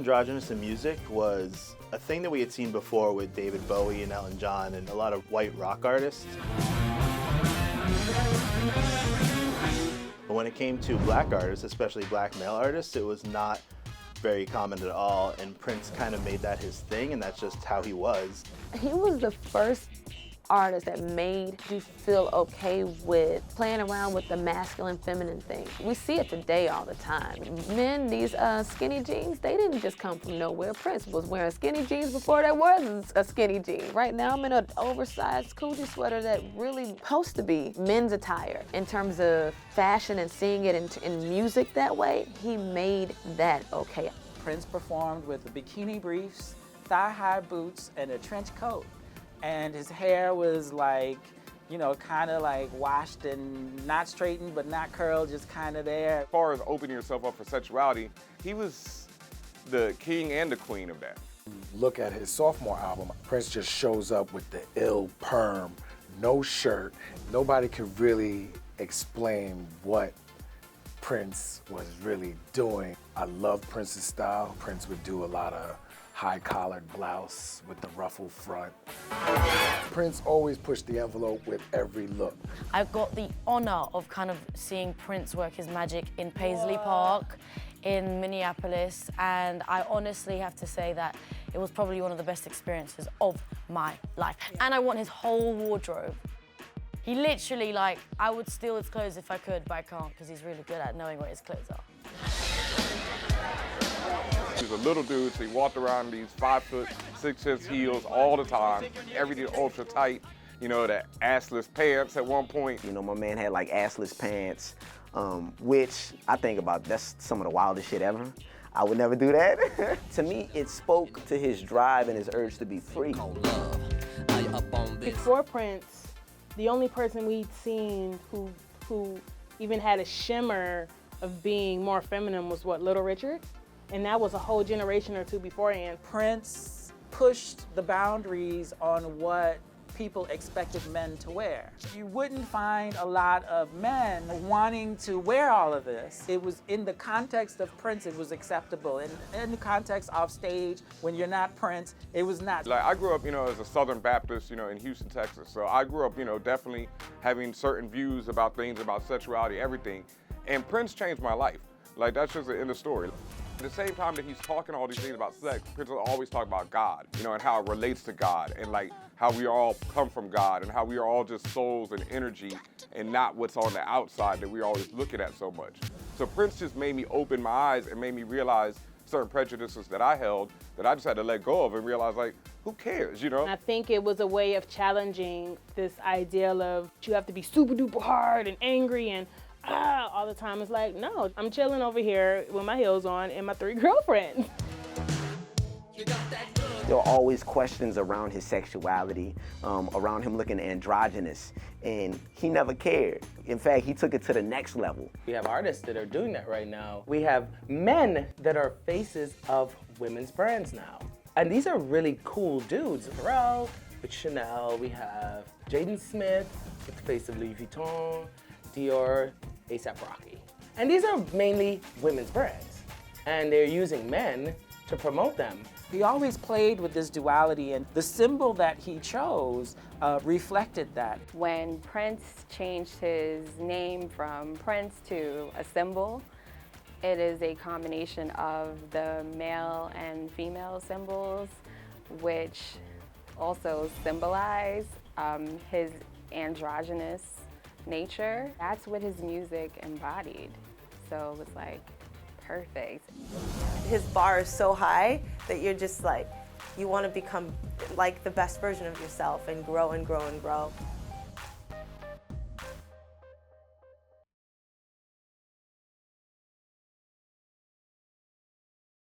androgynous in music was a thing that we had seen before with David Bowie and Elton John and a lot of white rock artists. But when it came to black artists, especially black male artists, it was not very common at all, and Prince kind of made that his thing, and that's just how he was. He was the first artist that made you feel okay with playing around with the masculine, feminine thing. We see it today all the time. Men, these skinny jeans, they didn't just come from nowhere. Prince was wearing skinny jeans before there was a skinny jean. Right now I'm in an oversized coochie sweater that really supposed to be men's attire. In terms of fashion and seeing it in music that way, he made that okay. Prince performed with the bikini briefs, thigh-high boots, and a trench coat. And his hair was like, you know, kind of like washed and not straightened, but not curled, just kind of there. As far as opening yourself up for sexuality, he was the king and the queen of that. Look at his sophomore album, Prince just shows up with the ill perm, no shirt. Nobody could really explain what Prince was really doing. I love Prince's style. Prince would do a lot of high-collared blouse with the ruffled front. Prince always pushed the envelope with every look. I've got the honor of kind of seeing Prince work his magic in Paisley Park, in Minneapolis, and I honestly have to say that it was probably one of the best experiences of my life. And I want his whole wardrobe. He literally, like, I would steal his clothes if I could, but I can't because he's really good at knowing where his clothes are. He was a little dude, so he walked around in these 5'6" heels all the time. Everything ultra tight, you know, the assless pants at one point. You know, my man had like assless pants, which I think about, that's some of the wildest shit ever. I would never do that. To me, it spoke to his drive and his urge to be free. Before Prince, the only person we'd seen who even had a shimmer of being more feminine was what, Little Richard? And that was a whole generation or two beforehand. Prince pushed the boundaries on what people expected men to wear. You wouldn't find a lot of men wanting to wear all of this. It was in the context of Prince, it was acceptable. In the context of stage, when you're not Prince, it was not. Like, I grew up, you know, as a Southern Baptist, you know, in Houston, Texas. So I grew up, you know, definitely having certain views about things, about sexuality, everything. And Prince changed my life. Like, that's just the end of the story. At the same time that he's talking all these things about sex, Prince will always talk about God, you know, and how it relates to God, and like how we all come from God, and how we are all just souls and energy, and not what's on the outside that we're always looking at so much. So Prince just made me open my eyes and made me realize certain prejudices that I held that I just had to let go of and realize, like, who cares, you know? I think it was a way of challenging this ideal of you have to be super duper hard and angry and all the time. It's like, no, I'm chilling over here with my heels on and my 3 girlfriends. There were always questions around his sexuality, around him looking androgynous, and he never cared. In fact, he took it to the next level. We have artists that are doing that right now. We have men that are faces of women's brands now. And these are really cool dudes. Pharrell with Chanel, we have Jaden Smith with the face of Louis Vuitton, Dior, A$AP Rocky. And these are mainly women's brands. And they're using men to promote them. He always played with this duality, and the symbol that he chose reflected that. When Prince changed his name from Prince to a symbol, it is a combination of the male and female symbols, which also symbolize his androgynous nature. That's what his music embodied. So it was like perfect. His bar is so high that you're just like, you want to become like the best version of yourself and grow and grow and grow.